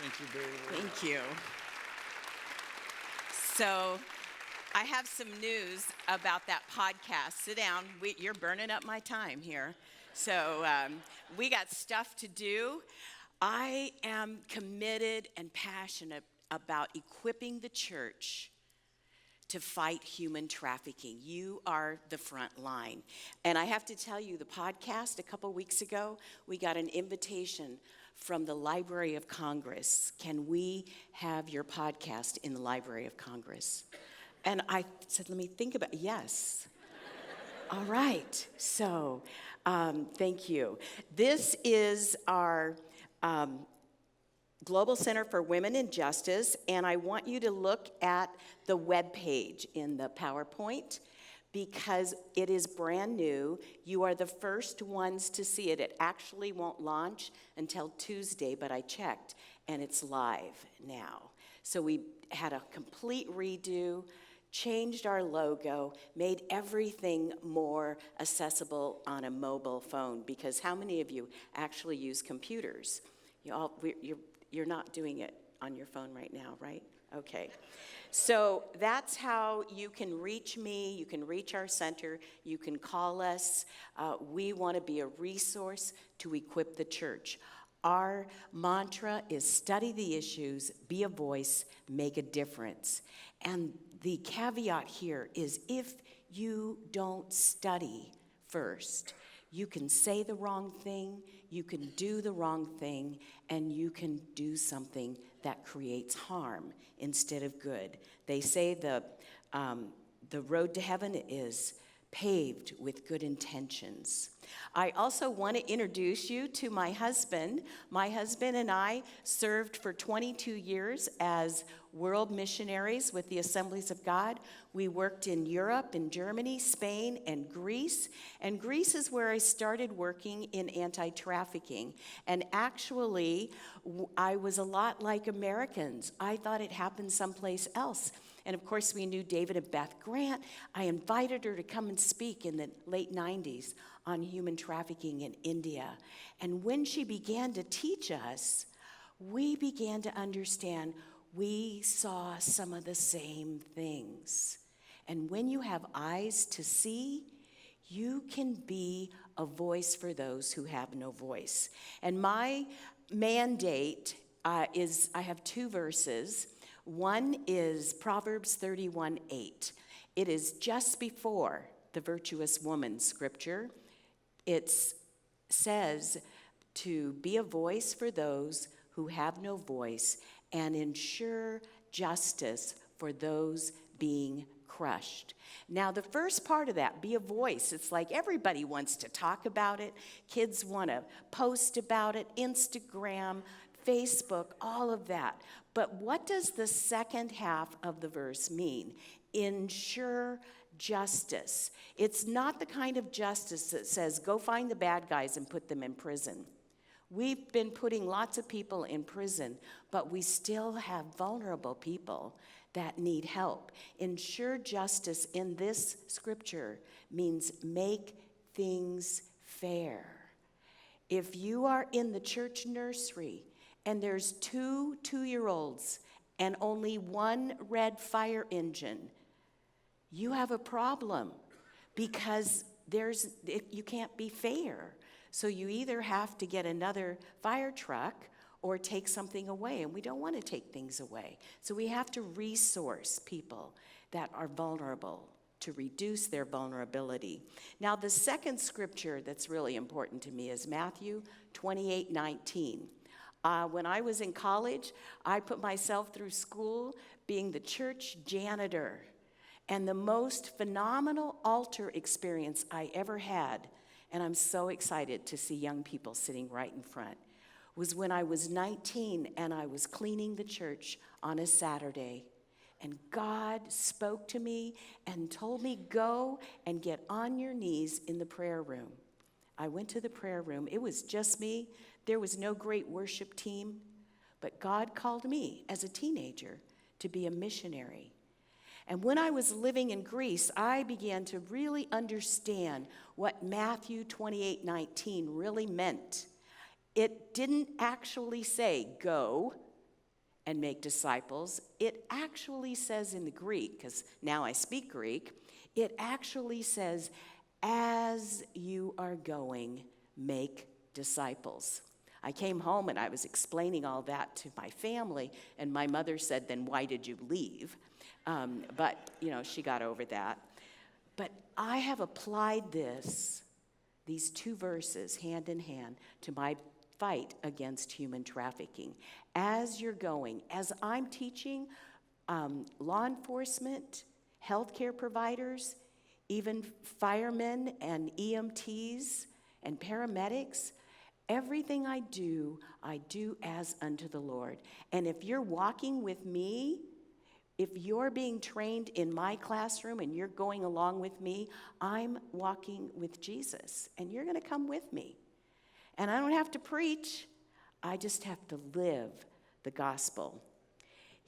Thank you very much. Thank you. So I have some news about that podcast. Sit down. You're burning up my time here. So we got stuff to do. I am committed and passionate about equipping the church to fight human trafficking. You are the front line. And I have to tell you, the podcast a couple weeks ago, we got an invitation from the Library of Congress. Can we have your podcast in the Library of Congress? And I said, let me think about it. Yes. All right. So thank you. This is our Global Center for Women in Justice, and I want you to look at the webpage in the PowerPoint because it is brand new. You are the first ones to see it. It actually won't launch until Tuesday, but I checked, and it's live now. So we had a complete redo, changed our logo, made everything more accessible on a mobile phone, because how many of you actually use computers? You're not doing it on your phone right now, right? Okay. So that's how you can reach me. You can reach our center. You can call us. We want to be a resource to equip the church. Our mantra is study the issues, be a voice, make a difference. And the caveat here is if you don't study first, you can say the wrong thing, you can do the wrong thing, and you can do something that creates harm instead of good. They say the road to heaven is paved with good intentions. I also want to introduce you to my husband. My husband and I served for 22 years as world missionaries with the Assemblies of God. We worked in Europe, in Germany, Spain, and Greece. And Greece is where I started working in anti-trafficking. And actually, I was a lot like Americans. I thought it happened someplace else. And of course, we knew David and Beth Grant. I invited her to come and speak in the late 90s on human trafficking in India. And when she began to teach us, we began to understand we saw some of the same things. And when you have eyes to see, you can be a voice for those who have no voice. And my mandate is, I have two verses. One is Proverbs 31:8. It is just before the virtuous woman scripture. It says to be a voice for those who have no voice and ensure justice for those being crushed. Now, the first part of that, be a voice, it's like everybody wants to talk about it. Kids want to post about it, Instagram, Facebook, all of that. But what does the second half of the verse mean? Ensure justice. It's not the kind of justice that says, go find the bad guys and put them in prison. We've been putting lots of people in prison, but we still have vulnerable people that need help. Ensure justice in this scripture means make things fair. If you are in the church nursery and there's two 2-year-olds and only one red fire engine, you have a problem because you can't be fair. So you either have to get another fire truck or take something away, and we don't want to take things away. So we have to resource people that are vulnerable to reduce their vulnerability. Now, the second scripture that's really important to me is Matthew 28:19. When I was in college, I put myself through school being the church janitor. And the most phenomenal altar experience I ever had, and I'm so excited to see young people sitting right in front, was when I was 19 and I was cleaning the church on a Saturday. And God spoke to me and told me, go and get on your knees in the prayer room. I went to the prayer room. It was just me. There was no great worship team. But God called me as a teenager to be a missionary. And when I was living in Greece, I began to really understand what Matthew 28:19 really meant. It didn't actually say, go and make disciples. It actually says in the Greek, because now I speak Greek, it actually says, as you are going, make disciples. I came home and I was explaining all that to my family, and my mother said, then why did you leave? But, she got over that. But I have applied these two verses, hand in hand, to my fight against human trafficking. As you're going, as I'm teaching law enforcement, healthcare providers, even firemen and EMTs and paramedics, everything I do as unto the Lord. And if you're walking with me, if you're being trained in my classroom and you're going along with me, I'm walking with Jesus, and you're going to come with me. And I don't have to preach. I just have to live the gospel.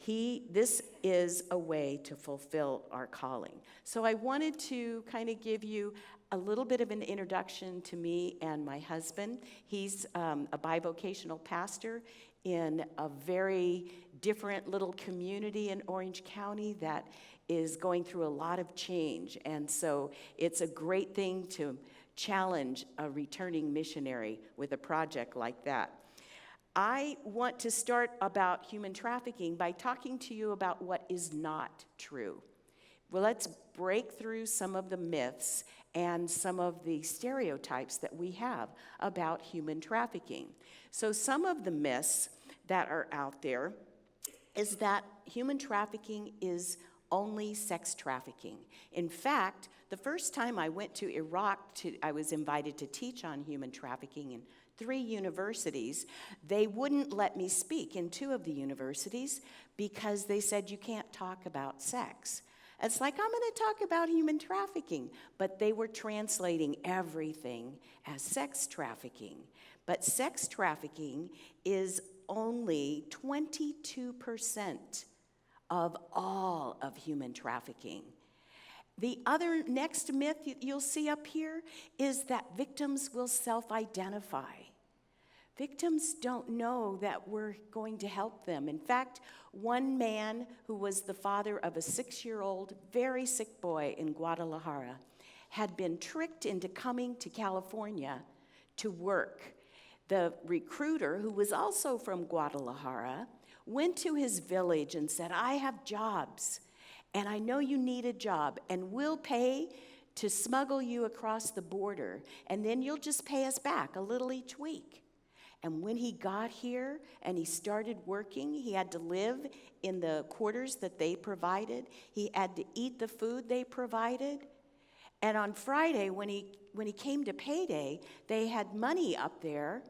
This is a way to fulfill our calling. So I wanted to kind of give you a little bit of an introduction to me and my husband. He's a bivocational pastor in a very different little community in Orange County that is going through a lot of change. And so it's a great thing to challenge a returning missionary with a project like that. I want to start about human trafficking by talking to you about what is not true. Well, let's break through some of the myths and some of the stereotypes that we have about human trafficking. So some of the myths that are out there is that human trafficking is only sex trafficking. In fact, the first time I went to Iraq, I was invited to teach on human trafficking in 3 universities. They wouldn't let me speak in 2 of the universities because they said you can't talk about sex. It's like, I'm going to talk about human trafficking, but they were translating everything as sex trafficking. But sex trafficking is only 22% of all of human trafficking. The other next myth you'll see up here is that victims will self-identify. Victims don't know that we're going to help them. In fact, one man who was the father of a 6-year-old, very sick boy in Guadalajara had been tricked into coming to California to work. The recruiter, who was also from Guadalajara, went to his village and said, I have jobs, and I know you need a job, and we'll pay to smuggle you across the border, and then you'll just pay us back a little each week. And when he got here and he started working, he had to live in the quarters that they provided. He had to eat the food they provided. And on Friday, when he came to payday, they had money up there,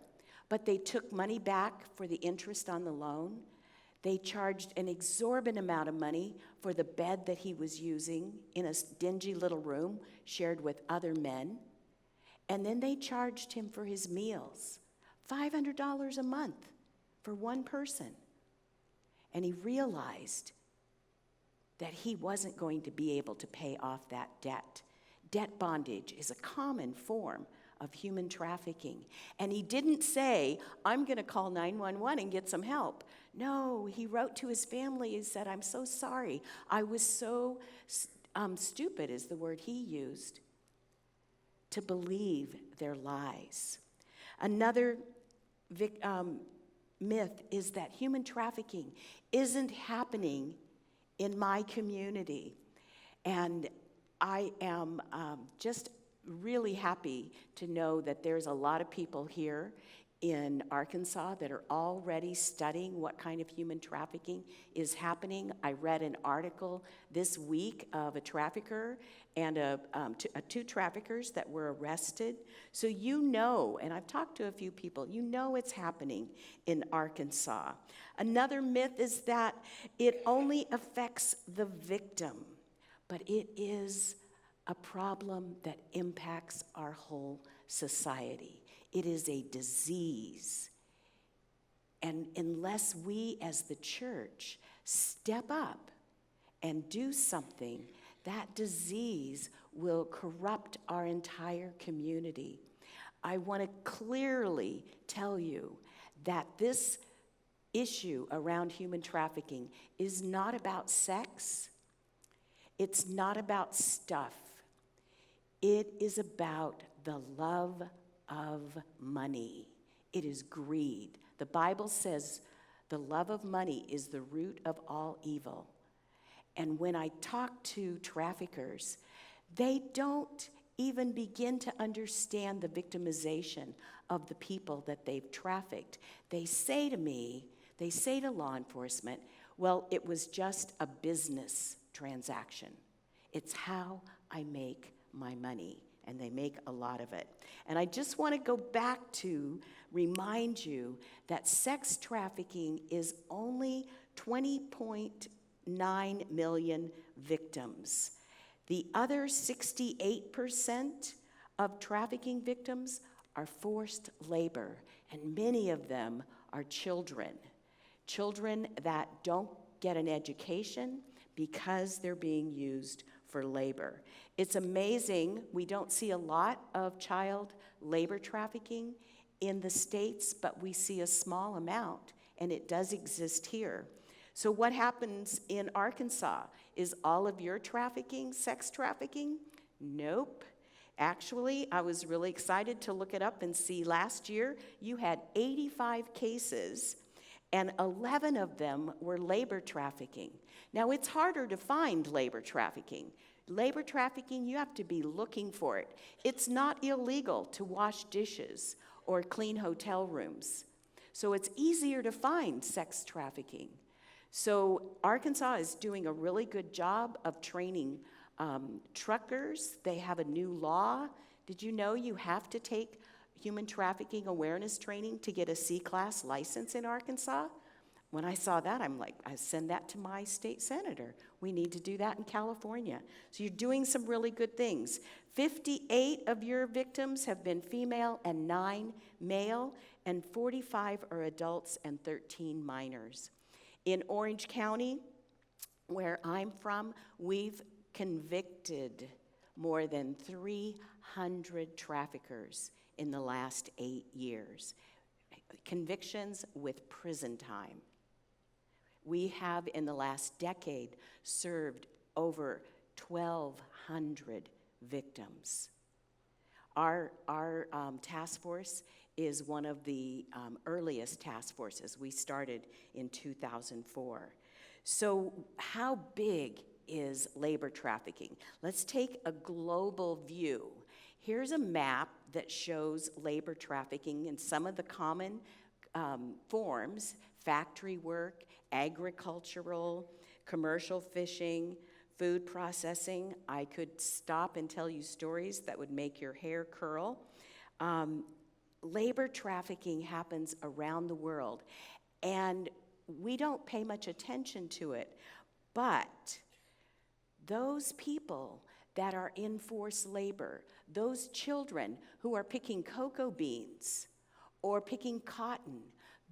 but they took money back for the interest on the loan. They charged an exorbitant amount of money for the bed that he was using in a dingy little room shared with other men. And then they charged him for his meals, $500 a month for one person. And he realized that he wasn't going to be able to pay off that debt. Debt bondage is a common form of human trafficking. And he didn't say, I'm going to call 911 and get some help. No, he wrote to his family and said, I'm so sorry. I was so stupid, is the word he used, to believe their lies. Another myth is that human trafficking isn't happening in my community. And I am just really happy to know that there's a lot of people here in Arkansas that are already studying what kind of human trafficking is happening. I read an article this week of a trafficker and two traffickers that were arrested. So you know, and I've talked to a few people, you know it's happening in Arkansas. Another myth is that it only affects the victim, but it is a problem that impacts our whole society. It is a disease. And unless we as the church step up and do something, that disease will corrupt our entire community. I want to clearly tell you that this issue around human trafficking is not about sex. It's not about stuff. It is about the love of money. It is greed. The Bible says the love of money is the root of all evil. And when I talk to traffickers, they don't even begin to understand the victimization of the people that they've trafficked. They say to me, they say to law enforcement, well, it was just a business transaction. It's how I make my money, and they make a lot of it. And I just want to go back to remind you that sex trafficking is only 20.9 million victims. The other 68% of trafficking victims are forced labor, and many of them are children. Children that don't get an education because they're being used for labor. It's amazing, we don't see a lot of child labor trafficking in the States, but we see a small amount, and it does exist here. So what happens in Arkansas? Is all of your trafficking sex trafficking? Nope. Actually, I was really excited to look it up and see last year you had 85 cases, and 11 of them were labor trafficking. Now, it's harder to find labor trafficking. Labor trafficking, you have to be looking for it. It's not illegal to wash dishes or clean hotel rooms. So it's easier to find sex trafficking. So Arkansas is doing a really good job of training truckers. They have a new law. Did you know you have to take human trafficking awareness training to get a C-class license in Arkansas? When I saw that, I'm like, I send that to my state senator. We need to do that in California. So you're doing some really good things. 58 of your victims have been female and 9 male, and 45 are adults and 13 minors. In Orange County, where I'm from, we've convicted more than 300 traffickers in the last 8 years. Convictions with prison time. We have, in the last decade, served over 1,200 victims. Our task force is one of the earliest task forces. We started in 2004. So how big is labor trafficking? Let's take a global view. Here's a map that shows labor trafficking in some of the common forms: factory work, agricultural, commercial fishing, food processing. I could stop and tell you stories that would make your hair curl. Labor trafficking happens around the world, and we don't pay much attention to it. But those people that are in forced labor, those children who are picking cocoa beans or picking cotton,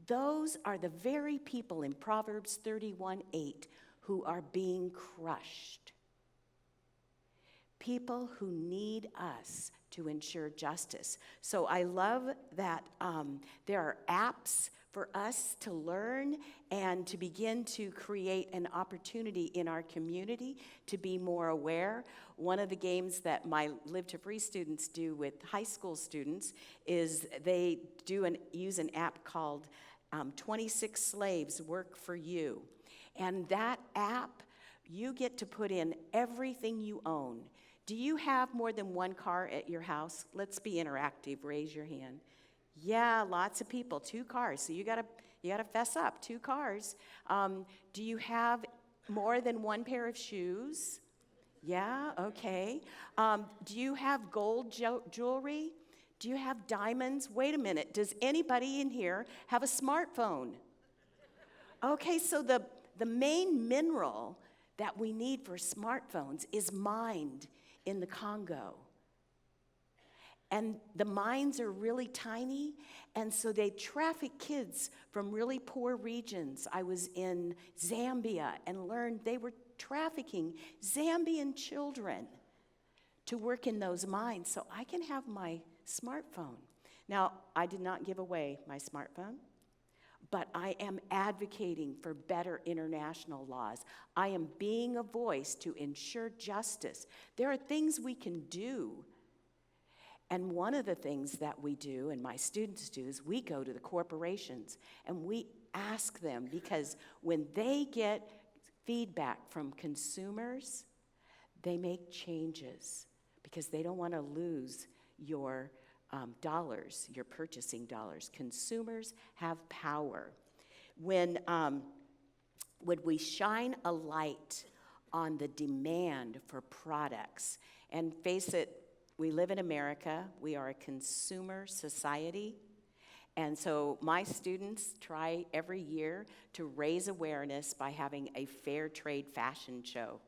those are the very people in Proverbs 31:8 who are being crushed. People who need us to ensure justice. So I love that there are apps for us to learn and to begin to create an opportunity in our community to be more aware. One of the games that my Live to Free students do with high school students is they use an app called 26 Slaves Work for You. And that app, you get to put in everything you own. Do you have more than one car at your house? Let's be interactive. Raise your hand. Yeah, lots of people. 2 cars. So you gotta fess up. 2 cars. Do you have more than one pair of shoes? Yeah. Okay. Do you have gold jewelry? Do you have diamonds? Wait a minute. Does anybody in here have a smartphone? Okay. So the main mineral that we need for smartphones is mined in the Congo. And the mines are really tiny, and so they traffic kids from really poor regions. I was in Zambia and learned they were trafficking Zambian children to work in those mines, so I can have my smartphone. Now, I did not give away my smartphone, but I am advocating for better international laws. I am being a voice to ensure justice. There are things we can do. And one of the things that we do, and my students do, is we go to the corporations and we ask them, because when they get feedback from consumers, they make changes because they don't want to lose your dollars, your purchasing dollars. Consumers have power. When we shine a light on the demand for products, and face it, we live in America, we are a consumer society, and so my students try every year to raise awareness by having a fair trade fashion show.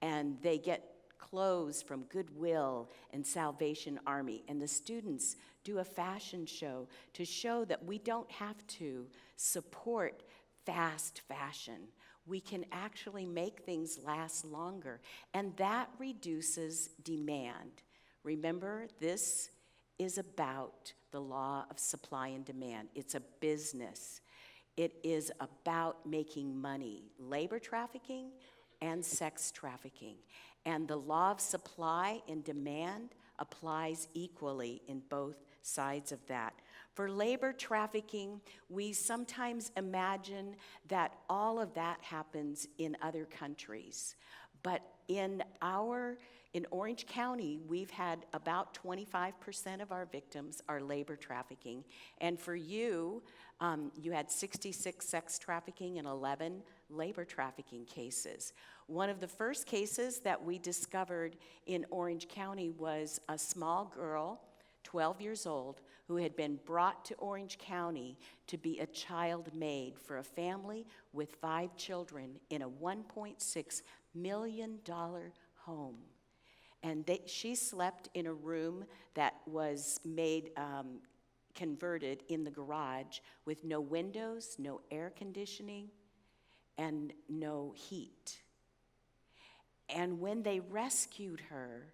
And they get clothes from Goodwill and Salvation Army, and the students do a fashion show to show that we don't have to support fast fashion. We can actually make things last longer, and that reduces demand. Remember, this is about the law of supply and demand. It's a business. It is about making money, labor trafficking and sex trafficking. And the law of supply and demand applies equally in both sides of that. For labor trafficking, we sometimes imagine that all of that happens in other countries. But in Orange County, we've had about 25% of our victims are labor trafficking. And for you, you had 66 sex trafficking and 11 labor trafficking cases. One of the first cases that we discovered in Orange County was a small girl, 12 years old, who had been brought to Orange County to be a child maid for a family with 5 children in a $1.6 million home. And she slept in a room that was converted in the garage with no windows, no air conditioning, and no heat. And when they rescued her,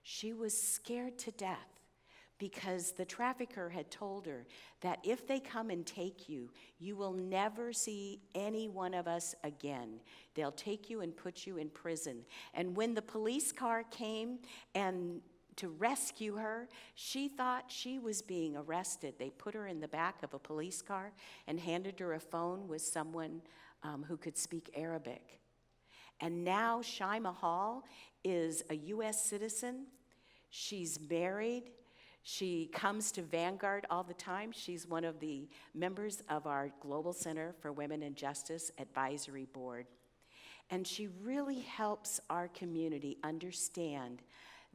she was scared to death because the trafficker had told her that if they come and take you, you will never see any one of us again. They'll take you and put you in prison. And when the police car came and to rescue her, she thought she was being arrested. They put her in the back of a police car and handed her a phone with someone who could speak Arabic. And now Shaima Hall is a U.S. citizen. She's married. She comes to Vanguard all the time. She's one of the members of our Global Center for Women and Justice Advisory Board. And she really helps our community understand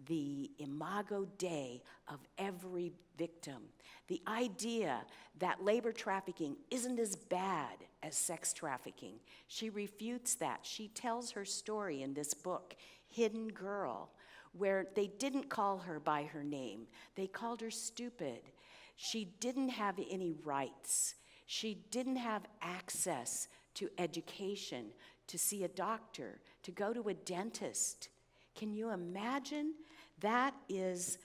the imago Dei of every victim. The idea that labor trafficking isn't as bad as sex trafficking. She refutes that. She tells her story in this book, Hidden Girl, where they didn't call her by her name. They called her stupid. She didn't have any rights. She didn't have access to education, to see a doctor, to go to a dentist. Can you imagine? That is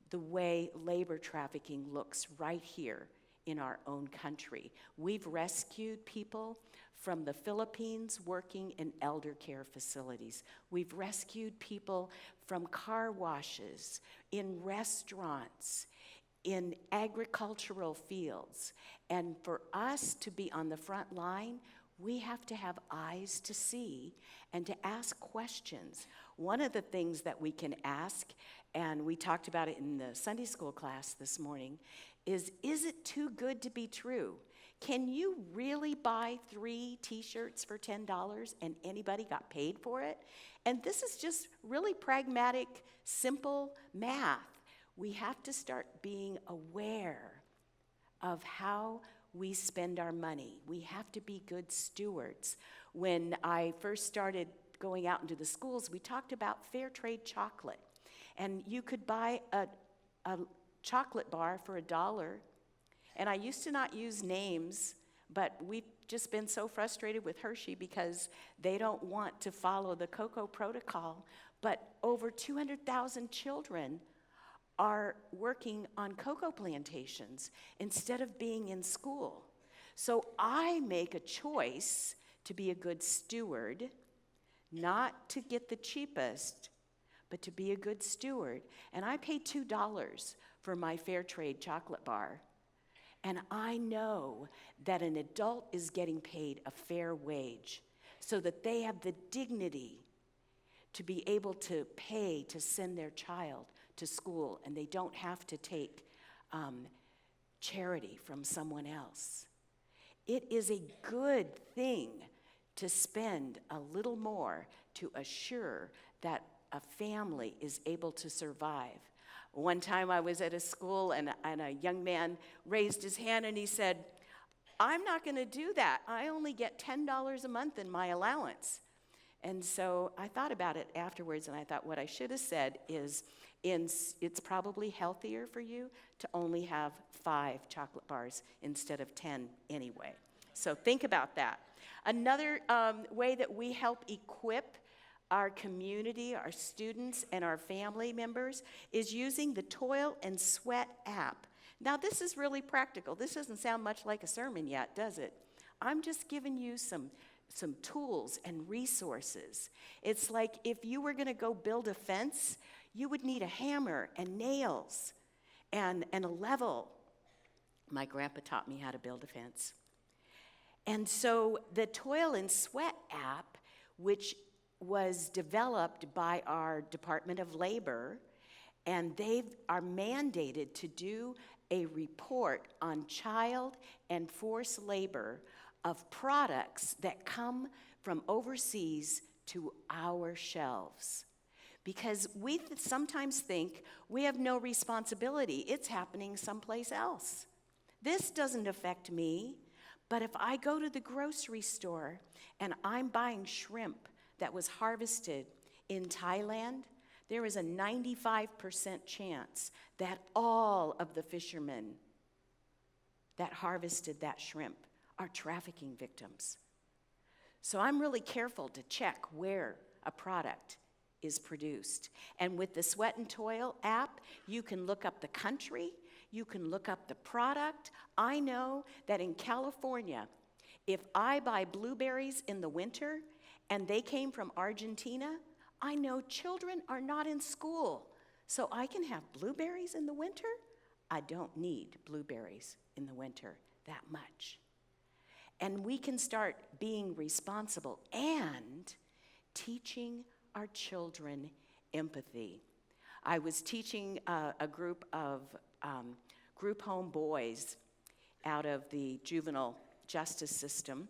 the way labor trafficking looks right here in our own country. We've rescued people from the Philippines working in elder care facilities. We've rescued people from car washes, in restaurants, in agricultural fields. And for us to be on the front line, we have to have eyes to see and to ask questions. One of the things that we can ask, and we talked about it in the Sunday school class this morning, is it too good to be true? Can you really buy 3 t-shirts for $10 and anybody got paid for it? And this is just really pragmatic, simple math. We have to start being aware of how we spend our money. We have to be good stewards. When I first started going out into the schools, we talked about fair trade chocolate. And you could buy a chocolate bar for $1. And I used to not use names, but we've just been so frustrated with Hershey because they don't want to follow the cocoa protocol. But over 200,000 children are working on cocoa plantations instead of being in school. So I make a choice to be a good steward, not to get the cheapest, but to be a good steward. And I pay $2 for my fair trade chocolate bar. And I know that an adult is getting paid a fair wage so that they have the dignity to be able to pay to send their child to school, and they don't have to take charity from someone else. It is a good thing to spend a little more to assure that a family is able to survive. One time I was at a school and a young man raised his hand and he said, "I'm not going to do that. I only get $10 a month in my allowance." And so I thought about it afterwards, and I thought what I should have said is, it's probably healthier for you to only have 5 chocolate bars instead of 10 anyway. So think about that. Another way that we help equip our community, our students, and our family members is using the Toil and Sweat app. Now, this is really practical. This doesn't sound much like a sermon yet, does it? I'm just giving you some tools and resources. It's like if you were going to go build a fence, you would need a hammer and nails and a level. My grandpa taught me how to build a fence. And so the Toil and Sweat app, which was developed by our Department of Labor, and they are mandated to do a report on child and forced labor of products that come from overseas to our shelves. Because we sometimes think we have no responsibility. It's happening someplace else. This doesn't affect me, but if I go to the grocery store and I'm buying shrimp that was harvested in Thailand, there is a 95% chance that all of the fishermen that harvested that shrimp are trafficking victims. So I'm really careful to check where a product is produced. And with the Sweat and Toil app, you can look up the country, you can look up the product. I know that in California, if I buy blueberries in the winter and they came from Argentina, I know children are not in school, so I can have blueberries in the winter. I don't need blueberries in the winter that much. And we can start being responsible and teaching our children empathy. I was teaching a group of group home boys out of the juvenile justice system,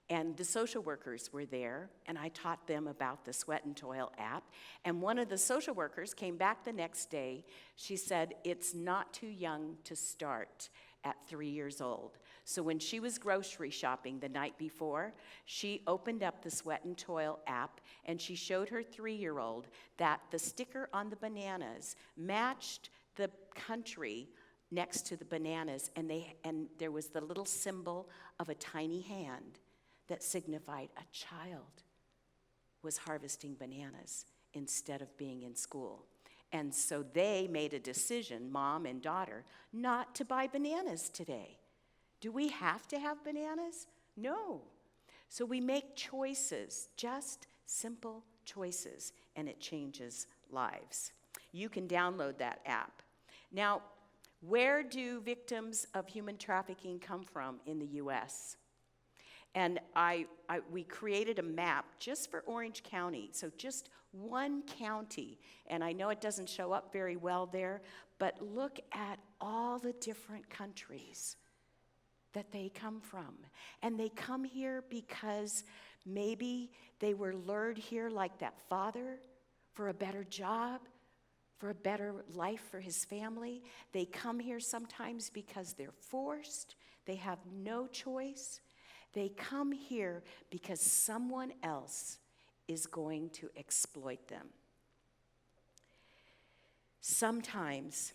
and the social workers were there, and I taught them about the Sweat and Toil app. And one of the social workers came back the next day. She said, it's not too young to start at 3 years old. So when she was grocery shopping the night before, she opened up the Sweat and Toil app, and she showed her 3-year-old that the sticker on the bananas matched the country next to the bananas, and there was the little symbol of a tiny hand that signified a child was harvesting bananas instead of being in school. And so they made a decision, mom and daughter, not to buy bananas today. Do we have to have bananas? No. So we make choices, just simple choices, and it changes lives. You can download that app. Now, where do victims of human trafficking come from in the U.S.? And we created a map just for Orange County, so just one county. And I know it doesn't show up very well there, but look at all the different countries that they come from. And they come here because maybe they were lured here like that father for a better job, for a better life for his family. They come here sometimes because they're forced. They have no choice. They come here because someone else is going to exploit them. Sometimes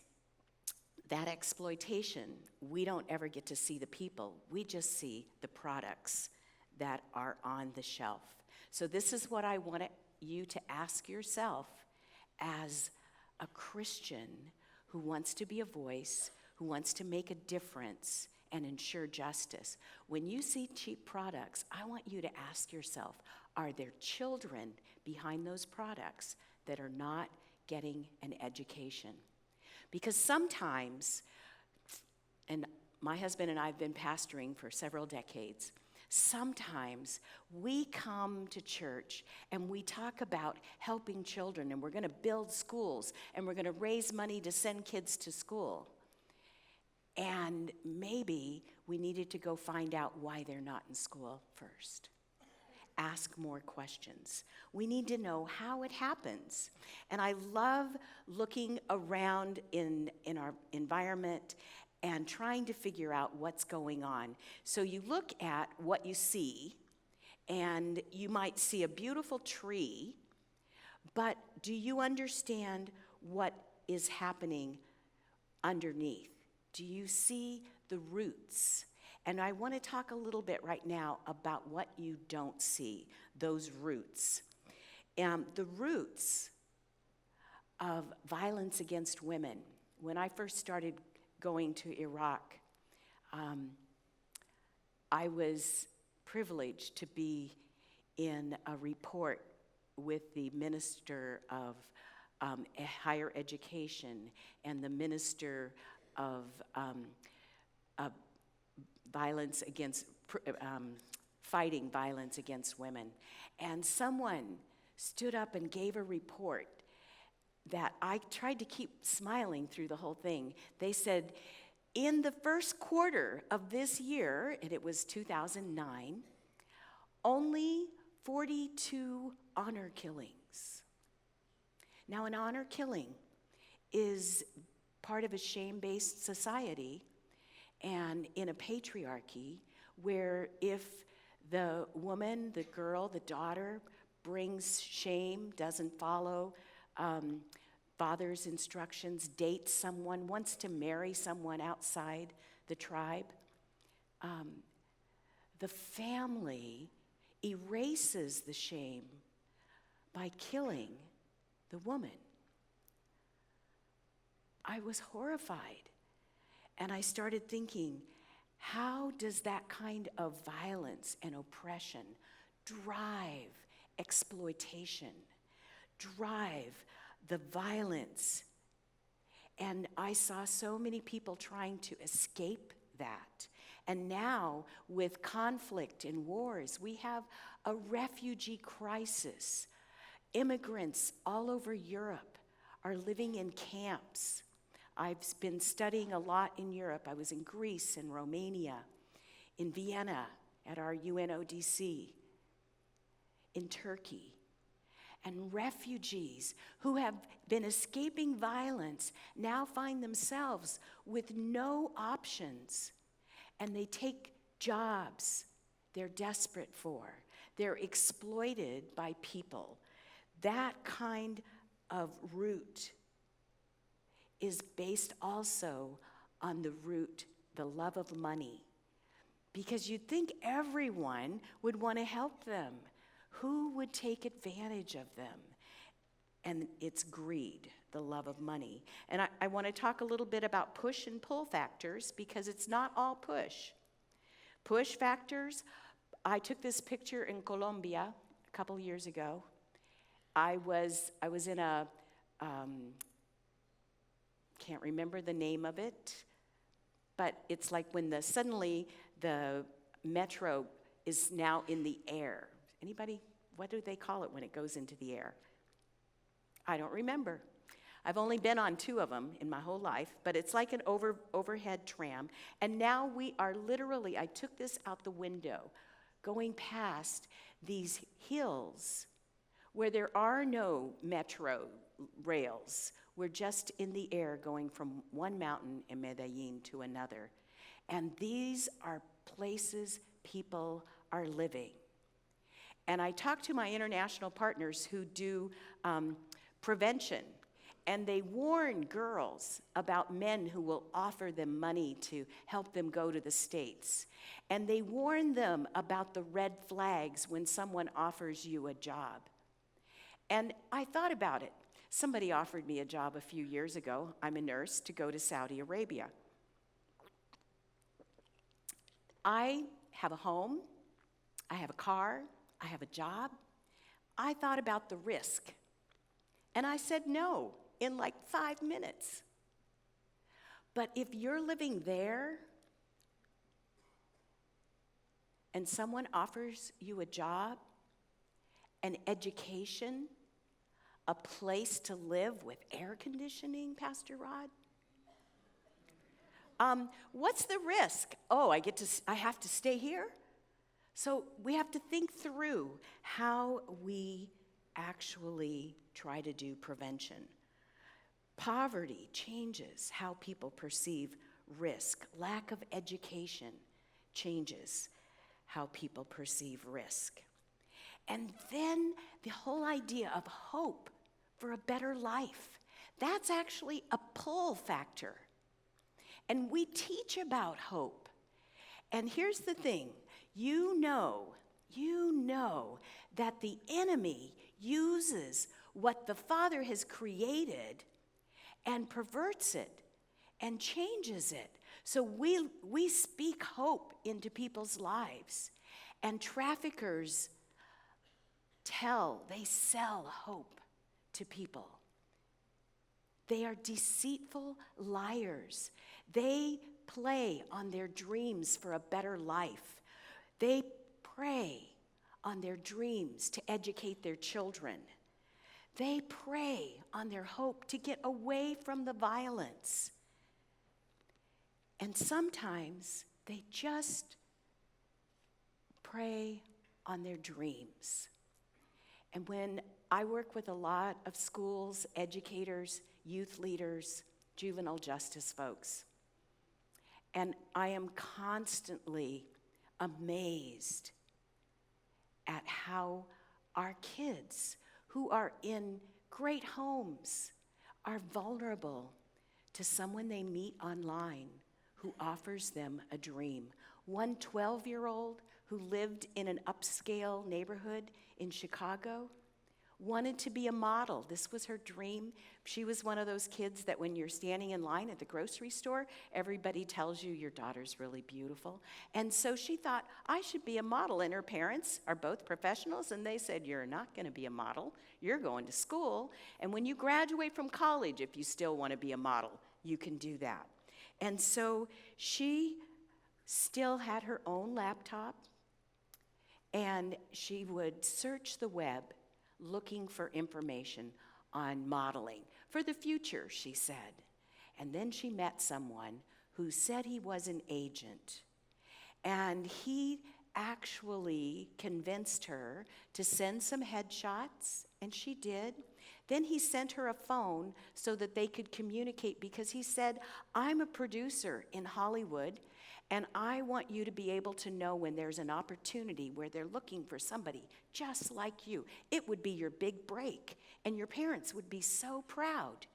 that exploitation, we don't ever get to see the people. We just see the products that are on the shelf. So this is what I want you to ask yourself as a Christian who wants to be a voice, who wants to make a difference and ensure justice. When you see cheap products, I want you to ask yourself, are there children behind those products that are not getting an education? Because sometimes, and my husband and I have been pastoring for several decades, sometimes we come to church and we talk about helping children, and we're going to build schools, and we're going to raise money to send kids to school. And maybe we needed to go find out why they're not in school first. Ask more questions. We need to know how it happens. And I love looking around in our environment and trying to figure out what's going on. So you look at what you see, and you might see a beautiful tree, but do you understand what is happening underneath? Do you see the roots? And I want to talk a little bit right now about what you don't see, those roots. The roots of violence against women. When I first started going to Iraq, I was privileged to be in a report with the Minister of Higher Education and the Minister of violence against, fighting violence against women. And someone stood up and gave a report that I tried to keep smiling through the whole thing. They said, in the first quarter of this year, and it was 2009, only 42 honor killings. Now, an honor killing is part of a shame-based society and in a patriarchy where if the woman, the girl, the daughter brings shame, doesn't follow father's instructions, dates someone, wants to marry someone outside the tribe, the family erases the shame by killing the woman. I was horrified, and I started thinking, how does that kind of violence and oppression drive exploitation, drive the violence? And I saw so many people trying to escape that. And now, with conflict and wars, we have a refugee crisis. Immigrants all over Europe are living in camps. I've been studying a lot in Europe. I was in Greece and Romania, in Vienna at our UNODC, in Turkey. And refugees who have been escaping violence now find themselves with no options. And they take jobs they're desperate for. They're exploited by people. That kind of root is based also on the root, the love of money. Because you'd think everyone would want to help them. Who would take advantage of them? And it's greed, the love of money. And I want to talk a little bit about push and pull factors, because it's not all push. Push factors, I took this picture in Colombia a couple years ago. I was in a, can't remember the name of it, but it's like when suddenly the metro is now in the air. Anybody, what do they call it when it goes into the air? I don't remember. I've only been on 2 of them in my whole life, but it's like an overhead tram. And now we are literally, I took this out the window, going past these hills where there are no metro rails. We're just in the air going from one mountain in Medellin to another. And these are places people are living. And I talked to my international partners who do prevention, and they warn girls about men who will offer them money to help them go to the States. And they warn them about the red flags when someone offers you a job. And I thought about it. Somebody offered me a job a few years ago. I'm a nurse to go to Saudi Arabia. I have a home, I have a car, I have a job. I thought about the risk, and I said no in like 5 minutes. But if you're living there and someone offers you a job, an education, a place to live with air conditioning, Pastor Rod, what's the risk? Oh, I have to stay here? So we have to think through how we actually try to do prevention. Poverty changes how people perceive risk. Lack of education changes how people perceive risk. And then the whole idea of hope for a better life, that's actually a pull factor. And we teach about hope. And here's the thing, you know that the enemy uses what the Father has created and perverts it and changes it. So we speak hope into people's lives. And traffickers they sell hope to people. They are deceitful liars. They play on their dreams for a better life. They prey on their dreams to educate their children. They prey on their hope to get away from the violence. And sometimes they just prey on their dreams. And when I work with a lot of schools, educators, youth leaders, juvenile justice folks, and I am constantly amazed at how our kids who are in great homes are vulnerable to someone they meet online who offers them a dream. One 12-year-old who lived in an upscale neighborhood in Chicago wanted to be a model. This was her dream. She was one of those kids that when you're standing in line at the grocery store, everybody tells you your daughter's really beautiful. And so she thought, I should be a model. And her parents are both professionals, and they said, you're not going to be a model. You're going to school. And when you graduate from college, if you still want to be a model, you can do that. And so she still had her own laptop, and she would search the web looking for information on modeling for the future, she said. And then she met someone who said he was an agent. And he actually convinced her to send some headshots, and she did. Then he sent her a phone so that they could communicate, because he said, I'm a producer in Hollywood, and I want you to be able to know when there's an opportunity where they're looking for somebody just like you. It would be your big break, and your parents would be so proud.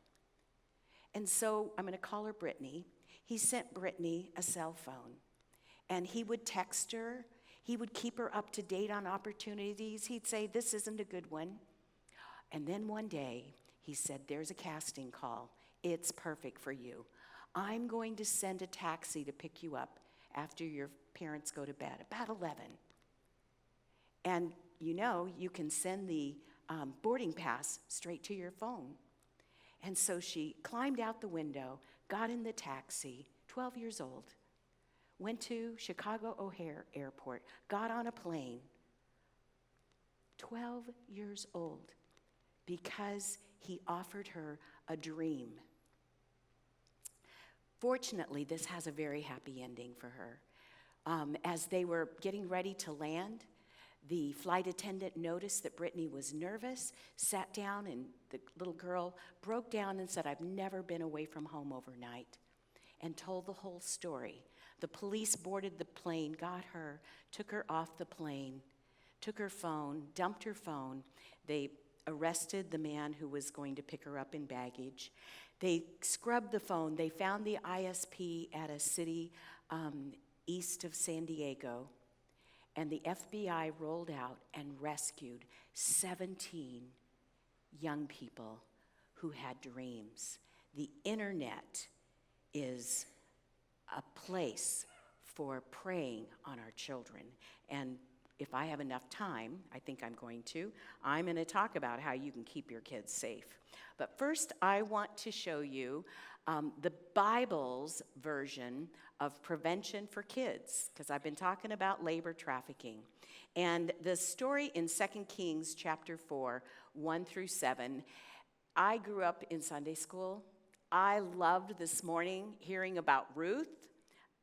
And so I'm going to call her Brittany. He sent Brittany a cell phone, and he would text her. He would keep her up to date on opportunities. He'd say, this isn't a good one. And then one day, he said, there's a casting call. It's perfect for you. I'm going to send a taxi to pick you up after your parents go to bed, about 11. And you can send the boarding pass straight to your phone. And so she climbed out the window, got in the taxi, 12 years old, went to Chicago O'Hare Airport, got on a plane, 12 years old, because he offered her a dream. Fortunately, this has a very happy ending for her. As they were getting ready to land, the flight attendant noticed that Brittany was nervous, sat down, and the little girl broke down and said, I've never been away from home overnight, and told the whole story. The police boarded the plane, got her, took her off the plane, took her phone, dumped her phone. They arrested the man who was going to pick her up in baggage. They scrubbed the phone. They found the ISP at a city east of San Diego, and the FBI rolled out and rescued 17 young people who had dreams. The internet is a place for preying on our children. And if I have enough time, I think I'm going to talk about how you can keep your kids safe. But first, I want to show you the Bible's version of prevention for kids, because I've been talking about labor trafficking. And the story in 2 Kings chapter 4, 1 through 7, I grew up in Sunday school. I loved this morning hearing about Ruth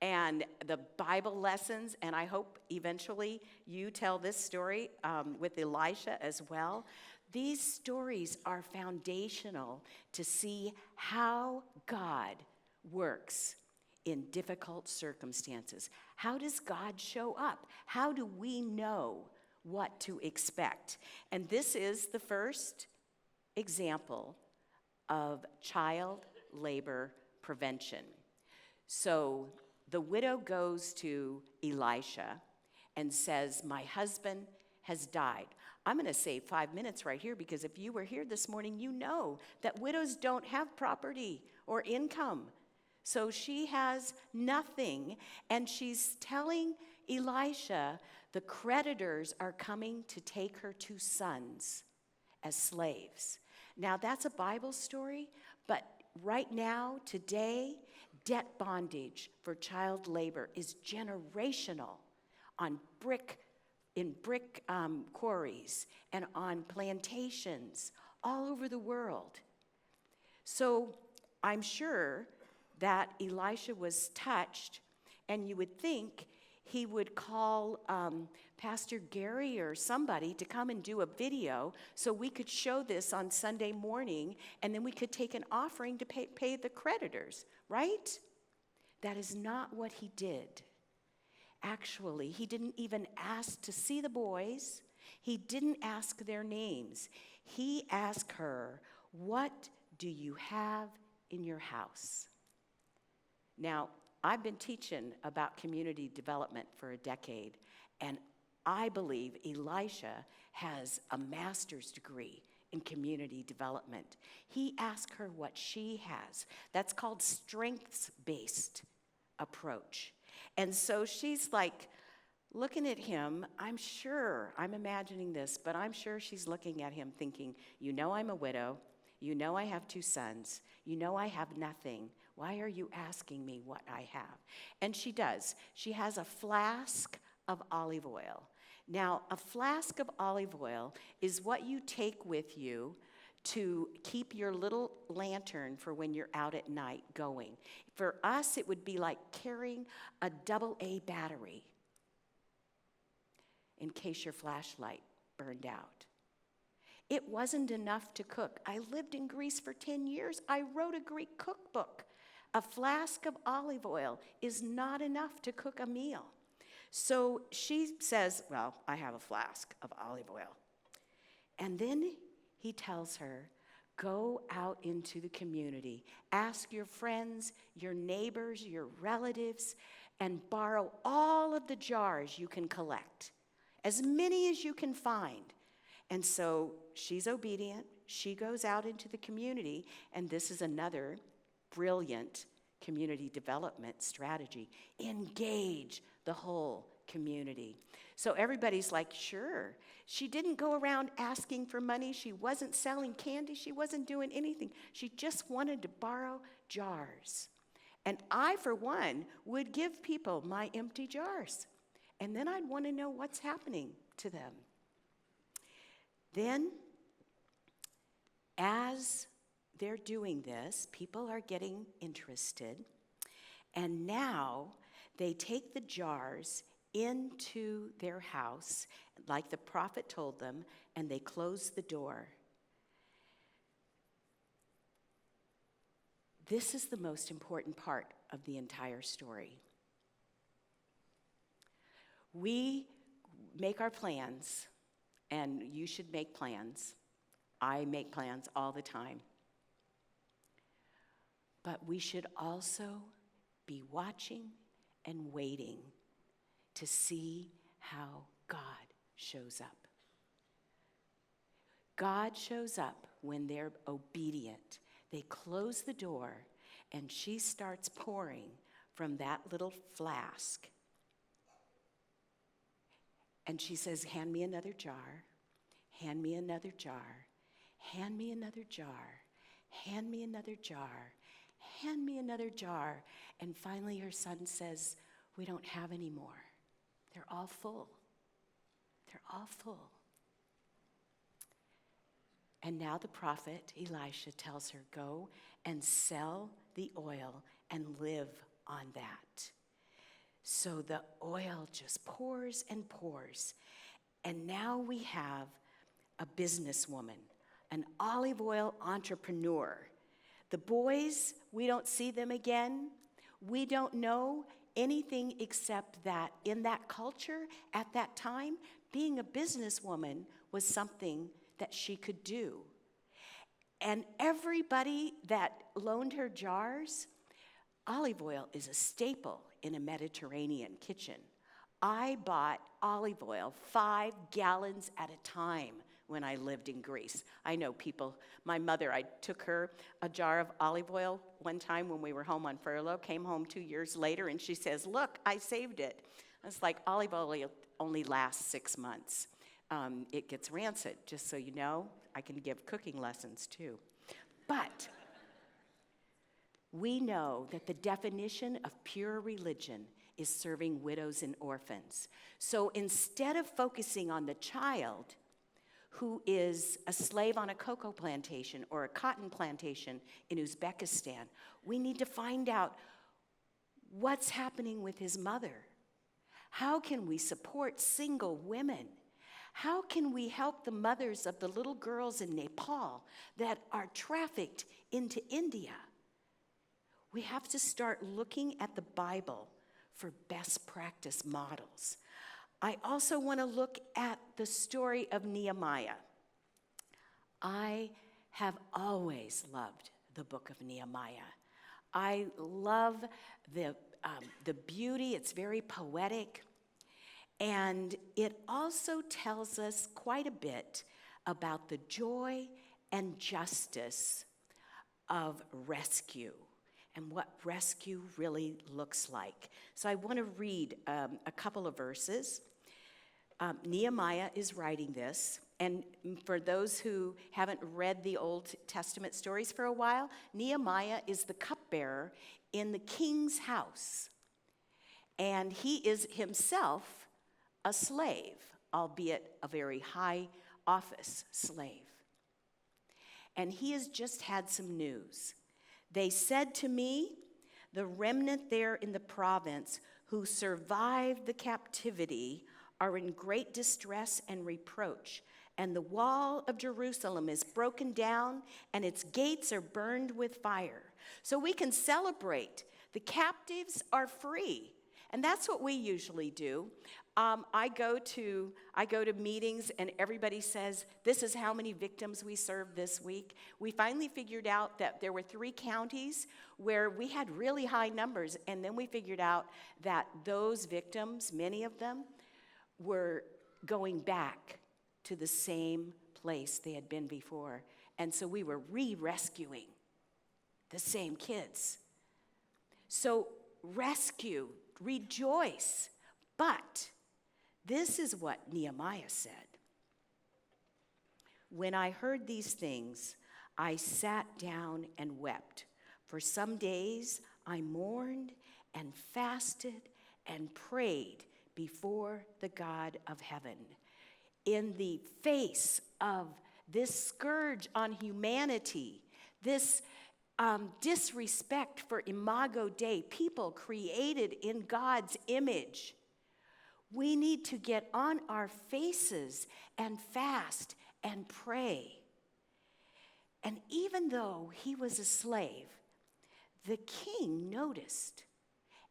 and the Bible lessons, and I hope eventually you tell this story with Elisha as well. These stories are foundational to see how God works in difficult circumstances. How does God show up? How do we know what to expect? And this is the first example of child labor prevention. So the widow goes to Elisha and says, "My husband has died." I'm going to save 5 minutes right here, because if you were here this morning, you know that widows don't have property or income. So she has nothing, and she's telling Elisha the creditors are coming to take her 2 sons as slaves. Now, that's a Bible story, but right now, today, debt bondage for child labor is generational on brick quarries and on plantations all over the world. So I'm sure that Elisha was touched, and you would think he would call Pastor Gary or somebody to come and do a video so we could show this on Sunday morning, and then we could take an offering to pay the creditors, right? That is not what he did. Actually, he didn't even ask to see the boys. He didn't ask their names. He asked her, "What do you have in your house?" Now, I've been teaching about community development for a decade, and I believe Elisha has a master's degree in community development. He asked her what she has. That's called strengths-based approach. And so she's like looking at him. I'm imagining this, but I'm sure she's looking at him thinking, "You know I'm a widow. You know I have 2 sons. You know I have nothing. Why are you asking me what I have?" And she does. She has a flask of olive oil. Now, a flask of olive oil is what you take with you to keep your little lantern for when you're out at night going. For us, it would be like carrying a AA battery in case your flashlight burned out. It wasn't enough to cook. I lived in Greece for 10 years. I wrote a Greek cookbook. A flask of olive oil is not enough to cook a meal. So she says, "Well, I have a flask of olive oil." And then he tells her, "Go out into the community. Ask your friends, your neighbors, your relatives, and borrow all of the jars you can collect, as many as you can find." And so she's obedient. She goes out into the community, and this is another brilliant community development strategy. Engage the whole community. So everybody's like, sure. She didn't go around asking for money. She wasn't selling candy. She wasn't doing anything. She just wanted to borrow jars. And I, for one, would give people my empty jars. And then I'd want to know what's happening to them. Then, as they're doing this, people are getting interested. And now they take the jars into their house, like the prophet told them, and they close the door. This is the most important part of the entire story. We make our plans, and you should make plans. I make plans all the time. But we should also be watching and waiting to see how God shows up. God shows up when they're obedient. They close the door, and she starts pouring from that little flask. And she says, hand me another jar, hand me another jar, hand me another jar, hand me another jar, hand me another jar. And finally her son says, we don't have any more. They're all full. They're all full. And now the prophet Elisha tells her, go and sell the oil and live on that. So the oil just pours and pours. And now we have a businesswoman, an olive oil entrepreneur. The boys, we don't see them again. We don't know anything except that in that culture at that time, being a businesswoman was something that she could do. And everybody that loaned her jars, olive oil is a staple in a Mediterranean kitchen. I bought olive oil 5 gallons at a time when I lived in Greece. I know people, my mother, I took her a jar of olive oil one time when we were home on furlough, came home 2 years later, and she says, look, I saved it. I was like, olive oil only lasts 6 months. It gets rancid, just so you know. I can give cooking lessons too. But we know that the definition of pure religion is serving widows and orphans. So instead of focusing on the child who is a slave on a cocoa plantation or a cotton plantation in Uzbekistan, we need to find out what's happening with his mother. How can we support single women? How can we help the mothers of the little girls in Nepal that are trafficked into India? We have to start looking at the Bible for best practice models. I also want to look at the story of Nehemiah. I have always loved the book of Nehemiah. I love the beauty. It's very poetic. And it also tells us quite a bit about the joy and justice of rescue and what rescue really looks like. So I want to read a couple of verses. Nehemiah is writing this. And for those who haven't read the Old Testament stories for a while, Nehemiah is the cupbearer in the king's house. And he is himself a slave, albeit a very high office slave. And he has just had some news. They said to me, the remnant there in the province who survived the captivity are in great distress and reproach, and the wall of Jerusalem is broken down, and its gates are burned with fire. So we can celebrate. The captives are free. And that's what we usually do. I go to meetings and everybody says, this is how many victims we served this week. We finally figured out that there were 3 counties where we had really high numbers, and then we figured out that those victims, many of them, were going back to the same place they had been before. And so we were re-rescuing the same kids. So rescue, rejoice. But this is what Nehemiah said. When I heard these things, I sat down and wept. For some days I mourned and fasted and prayed before the God of heaven. In the face of this scourge on humanity, this disrespect for Imago Dei, people created in God's image, we need to get on our faces and fast and pray. And even though he was a slave, the king noticed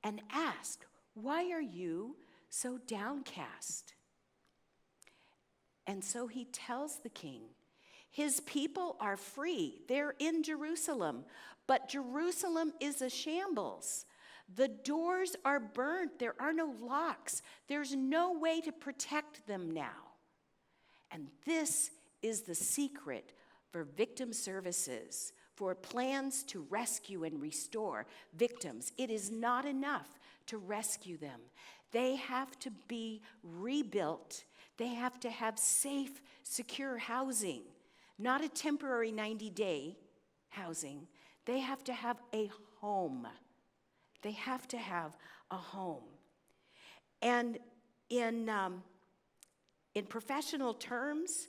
and asked, why are you so downcast? And so he tells the king, his people are free. They're in Jerusalem, but Jerusalem is a shambles. The doors are burnt. There are no locks. There's no way to protect them now. And this is the secret for victim services, for plans to rescue and restore victims. It is not enough to rescue them. They have to be rebuilt. They have to have safe, secure housing, not a temporary 90-day housing. They have to have a home. They have to have a home. And in professional terms,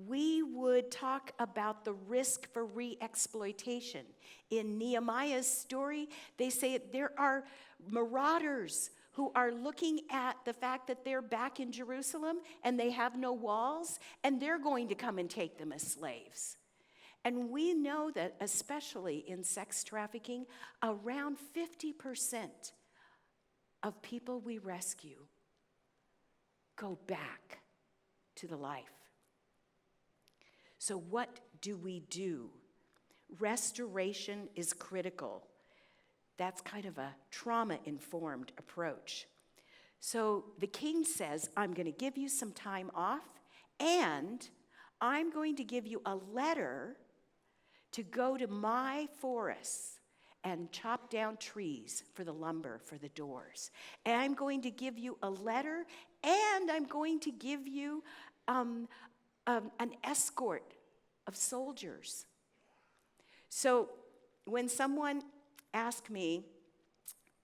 we would talk about the risk for re-exploitation. In Nehemiah's story, they say there are marauders who are looking at the fact that they're back in Jerusalem and they have no walls, and they're going to come and take them as slaves. And we know that, especially in sex trafficking, around 50% of people we rescue go back to the life. So what do we do? Restoration is critical. That's kind of a trauma-informed approach. So the king says, I'm going to give you some time off, and I'm going to give you a letter to go to my forests and chop down trees for the lumber for the doors. And I'm going to give you a letter, and I'm going to give you an escort of soldiers. So when someone asked me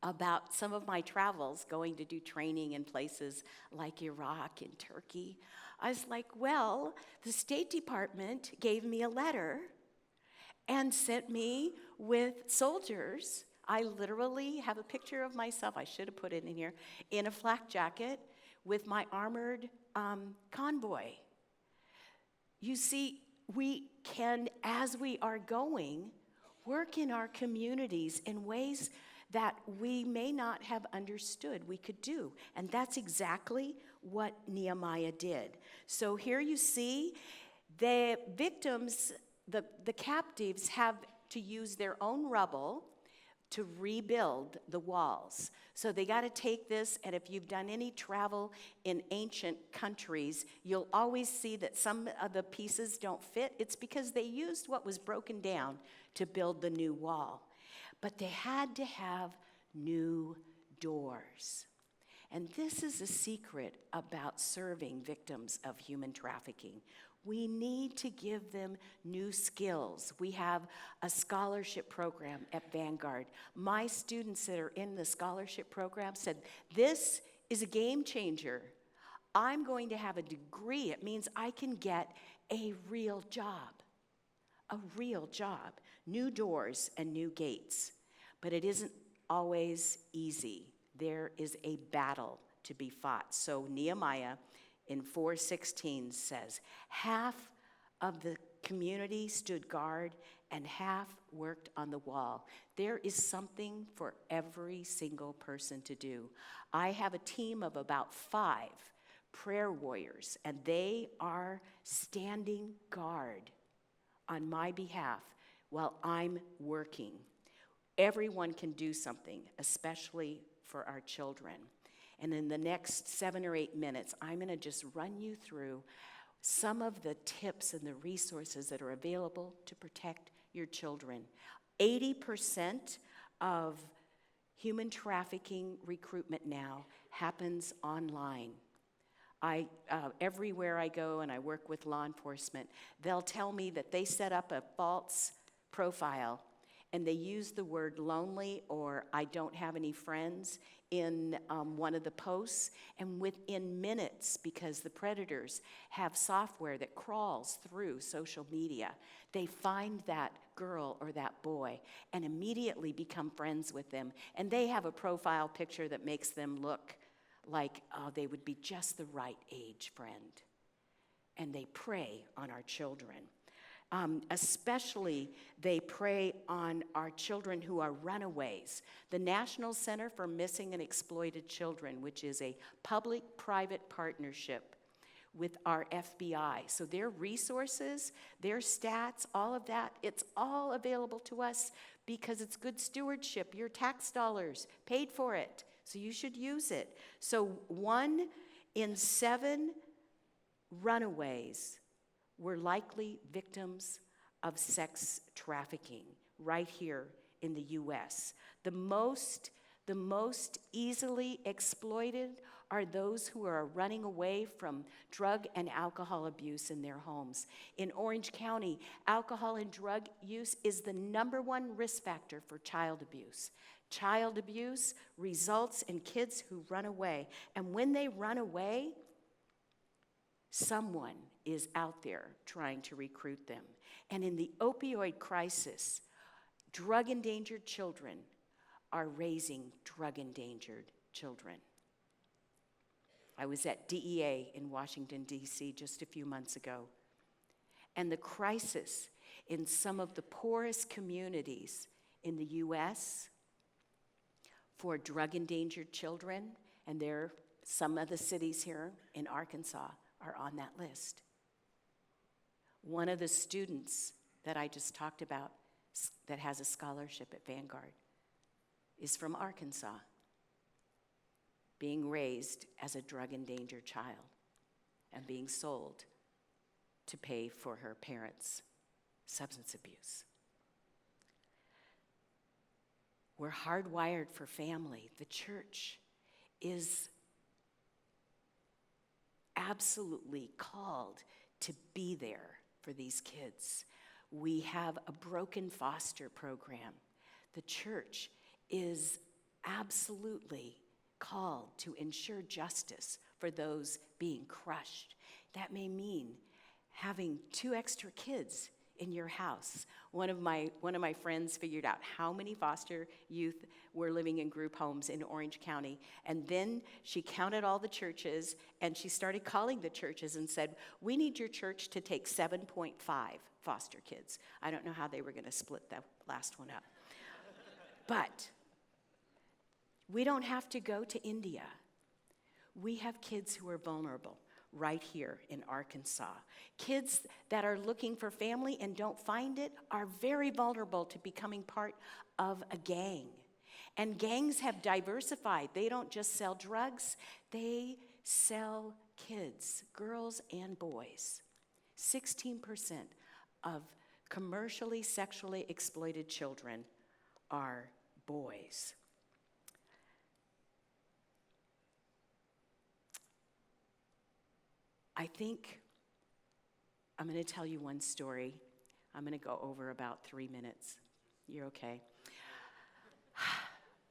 about some of my travels, going to do training in places like Iraq and Turkey, I was like, well, the State Department gave me a letter and sent me with soldiers. I literally have a picture of myself, I should have put it in here, in a flak jacket with my armored convoy. You see, we can, as we are going, work in our communities in ways that we may not have understood we could do. And that's exactly what Nehemiah did. So here you see the victims, the captives have to use their own rubble to rebuild the walls. So they got to take this, and if you've done any travel in ancient countries, you'll always see that some of the pieces don't fit. It's because they used what was broken down to build the new wall. But they had to have new doors. And this is a secret about serving victims of human trafficking. We need to give them new skills. We have a scholarship program at Vanguard. My students that are in the scholarship program said, this is a game changer. I'm going to have a degree. It means I can get a real job. A real job. New doors and new gates. But it isn't always easy. There is a battle to be fought. So Nehemiah in 4:16 says, half of the community stood guard and half worked on the wall. There is something for every single person to do. I have a team of about 5 prayer warriors, and they are standing guard on my behalf while I'm working. Everyone can do something, especially for our children. And in the next 7 or 8 minutes, I'm going to just run you through some of the tips and the resources that are available to protect your children. 80% of human trafficking recruitment now happens online. Everywhere I go and I work with law enforcement, they'll tell me that they set up a false profile and they use the word lonely or I don't have any friends in one of the posts, and within minutes, because the predators have software that crawls through social media, they find that girl or that boy and immediately become friends with them, and they have a profile picture that makes them look like they would be just the right age friend. And they prey on our children. Especially, they prey on our children who are runaways. The National Center for Missing and Exploited Children, which is a public-private partnership with our FBI. So their resources, their stats, all of that, it's all available to us because it's good stewardship. Your tax dollars paid for it, so you should use it. So 1 in 7 runaways were likely victims of sex trafficking right here in the U.S. The most easily exploited are those who are running away from drug and alcohol abuse in their homes. In Orange County, alcohol and drug use is the #1 risk factor for child abuse. Child abuse results in kids who run away. And when they run away, someone is out there trying to recruit them. And in the opioid crisis, drug-endangered children are raising drug-endangered children. I was at DEA in Washington, D.C. just a few months ago. And the crisis in some of the poorest communities in the U.S. for drug-endangered children, and some of the cities here in Arkansas are on that list. One of the students that I just talked about that has a scholarship at Vanguard is from Arkansas, being raised as a drug-endangered child and being sold to pay for her parents' substance abuse. We're hardwired for family. The church is absolutely called to be there for these kids. We have a broken foster program. The church is absolutely called to ensure justice for those being crushed. That may mean having 2 extra kids in your house. One of my friends figured out how many foster youth were living in group homes in Orange County, and then she counted all the churches, and she started calling the churches and said, "We need your church to take 7.5 foster kids." I don't know how they were going to split that last one up. But we don't have to go to India. We have kids who are vulnerable right here in Arkansas. Kids that are looking for family and don't find it are very vulnerable to becoming part of a gang. And gangs have diversified. They don't just sell drugs, they sell kids, girls and boys. 16% of commercially sexually exploited children are boys. I think I'm going to tell you one story. I'm going to go over about 3 minutes. You're okay?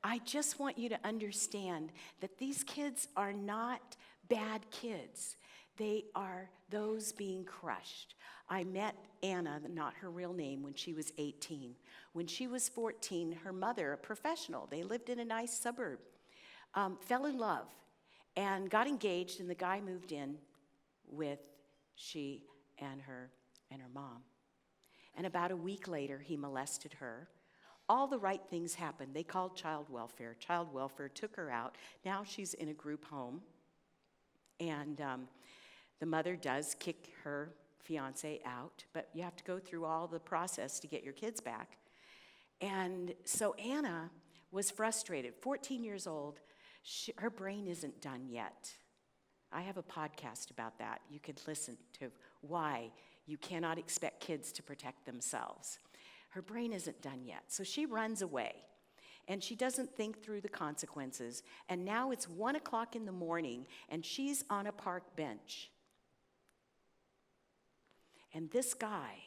I just want you to understand that these kids are not bad kids. They are those being crushed. I met Anna, not her real name, when she was 18. When she was 14, her mother, a professional, they lived in a nice suburb, fell in love and got engaged, and the guy moved in with she and her mom. And about a week later, he molested her. All the right things happened. They called child welfare. Child welfare took her out. Now she's in a group home. And the mother does kick her fiance out, but you have to go through all the process to get your kids back. And so Anna was frustrated. 14 years old, her brain isn't done yet. I have a podcast about that. You could listen to why you cannot expect kids to protect themselves. Her brain isn't done yet. So she runs away, and she doesn't think through the consequences. And now it's 1 o'clock in the morning, and she's on a park bench. And this guy,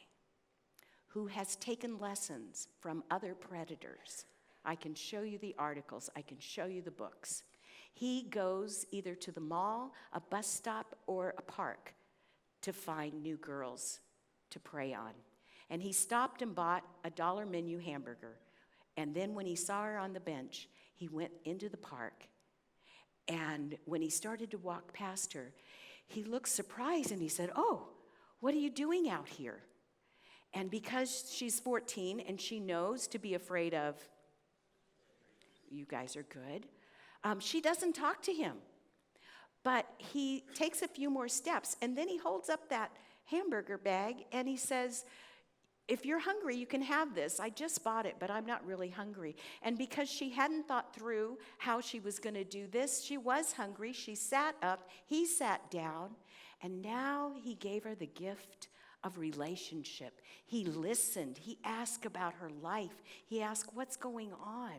who has taken lessons from other predators, I can show you the articles, I can show you the books. He goes either to the mall, a bus stop, or a park to find new girls to prey on. And he stopped and bought a $1 menu hamburger. And then when he saw her on the bench, he went into the park. And when he started to walk past her, he looked surprised and he said, "Oh, what are you doing out here?" And because she's 14 and she knows to be afraid of, you guys are good, she doesn't talk to him. But he takes a few more steps, and then he holds up that hamburger bag and he says, "If you're hungry, you can have this. I just bought it, but I'm not really hungry." And because she hadn't thought through how she was going to do this, she was hungry. She sat up, he sat down, and now he gave her the gift of relationship. He listened. He asked about her life. He asked, what's going on?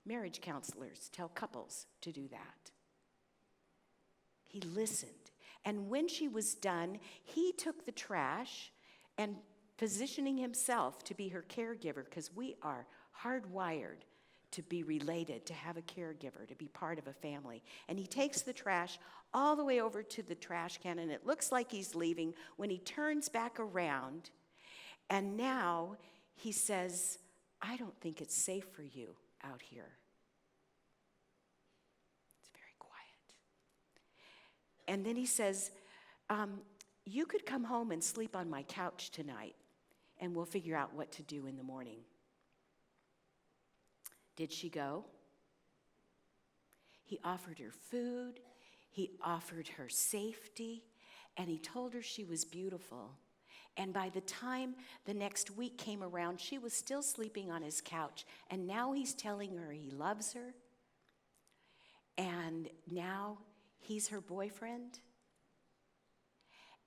Marriage counselors tell couples to do that. He listened. And when she was done, he took the trash and positioning himself to be her caregiver, because we are hardwired to be related, to have a caregiver, to be part of a family. And he takes the trash all the way over to the trash can, and it looks like he's leaving when he turns back around. And now he says, I don't think it's safe for you out here. It's very quiet. And then he says, you could come home and sleep on my couch tonight, and we'll figure out what to do in the morning. Did she go? He offered her food, he offered her safety, and he told her she was beautiful. And by the time the next week came around, she was still sleeping on his couch, and now he's telling her he loves her, and now he's her boyfriend.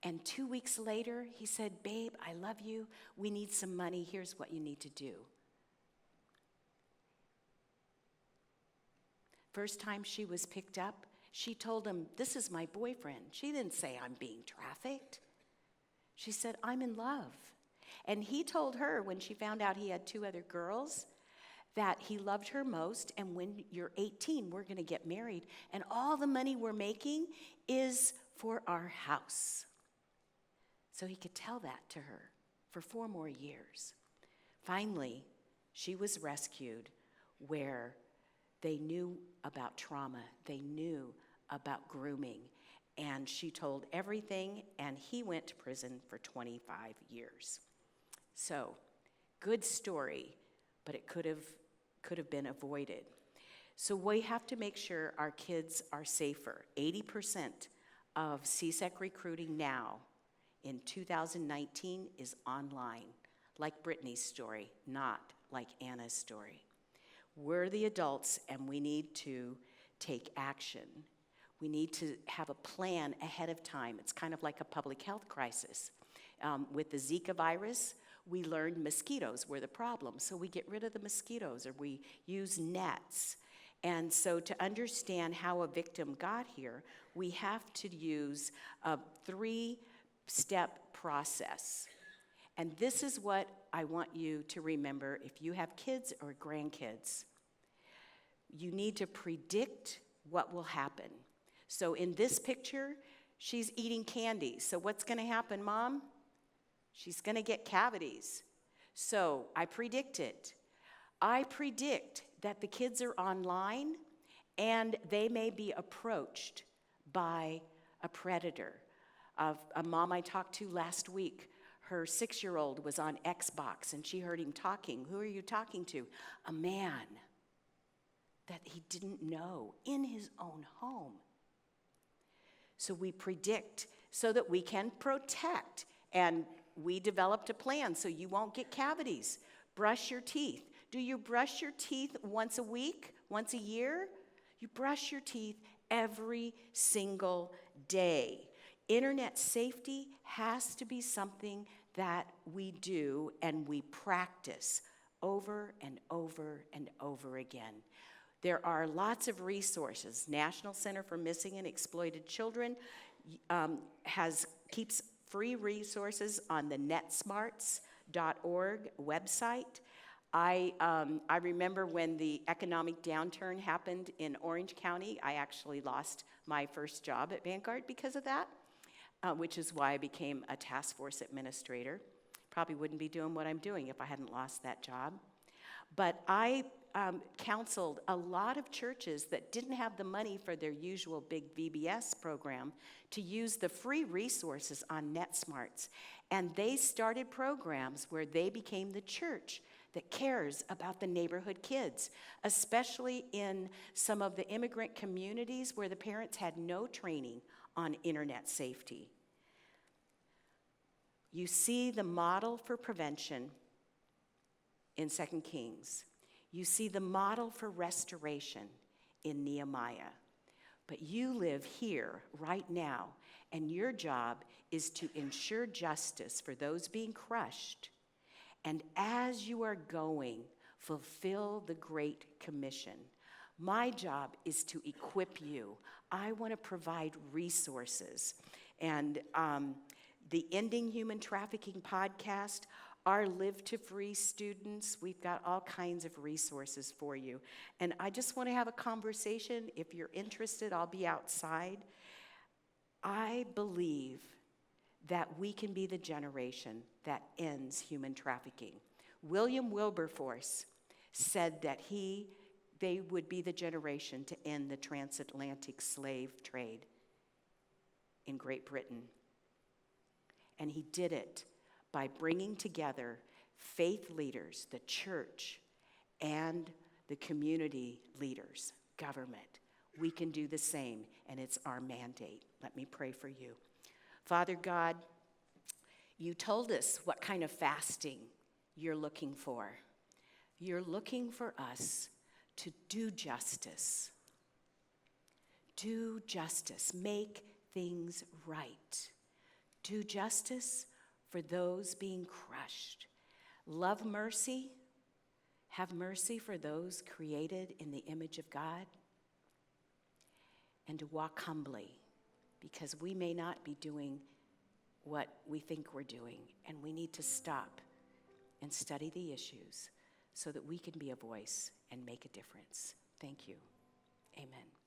And 2 weeks later, he said, babe, I love you. We need some money. Here's what you need to do. First time she was picked up, she told him, this is my boyfriend. She didn't say, I'm being trafficked. She said, I'm in love. And he told her, when she found out he had 2 other girls, that he loved her most, and when you're 18, we're going to get married, and all the money we're making is for our house. So he could tell that to her for 4 more years. Finally, she was rescued where they knew about trauma. They knew about grooming. And she told everything, and he went to prison for 25 years. So, good story, but it could have been avoided. So we have to make sure our kids are safer. 80% of CSEC recruiting now in 2019 is online, like Brittany's story, not like Anna's story. We're the adults, and we need to take action. We need to have a plan ahead of time. It's kind of like a public health crisis. With the Zika virus, we learned mosquitoes were the problem, so we get rid of the mosquitoes, or we use nets. And so to understand how a victim got here, we have to use a 3-step process. And this is what I want you to remember if you have kids or grandkids. You need to predict what will happen. So in this picture, she's eating candy. So what's going to happen, Mom? She's going to get cavities. So I predict it. I predict that the kids are online and they may be approached by a predator. A mom I talked to last week, her 6-year-old was on Xbox and she heard him talking. Who are you talking to? A man that he didn't know in his own home. So we predict so that we can protect. And we developed a plan so you won't get cavities. Brush your teeth. Do you brush your teeth once a week, once a year? You brush your teeth every single day. Internet safety has to be something that we do and we practice over and over and over again. There are lots of resources. National Center for Missing and Exploited Children keeps free resources on the netsmarts.org website. I remember when the economic downturn happened in Orange County, I actually lost my first job at Vanguard because of that, which is why I became a task force administrator. Probably wouldn't be doing what I'm doing if I hadn't lost that job. But I counseled a lot of churches that didn't have the money for their usual big VBS program to use the free resources on NetSmarts. And they started programs where they became the church that cares about the neighborhood kids, especially in some of the immigrant communities where the parents had no training on internet safety. You see the model for prevention in 2 Kings. You see the model for restoration in Nehemiah. But you live here right now, And your job is to ensure justice for those being crushed. And as you are going, fulfill the Great Commission. My job is to equip you. I want to provide resources. And the Ending Human Trafficking podcast, our Live to Free students, we've got all kinds of resources for you. And I just want to have a conversation. If you're interested, I'll be outside. I believe that we can be the generation that ends human trafficking. William Wilberforce said that they would be the generation to end the transatlantic slave trade in Great Britain. And he did it by bringing together faith leaders, the church, and the community leaders, government. We can do the same, and it's our mandate. Let me pray for you. Father God, you told us what kind of fasting you're looking for. You're looking for us to do justice. Do justice. Make things right. Do justice for those being crushed. Love mercy. Have mercy for those created in the image of God. And to walk humbly, because we may not be doing what we think we're doing, and we need to stop and study the issues so that we can be a voice and make a difference. Thank you. Amen.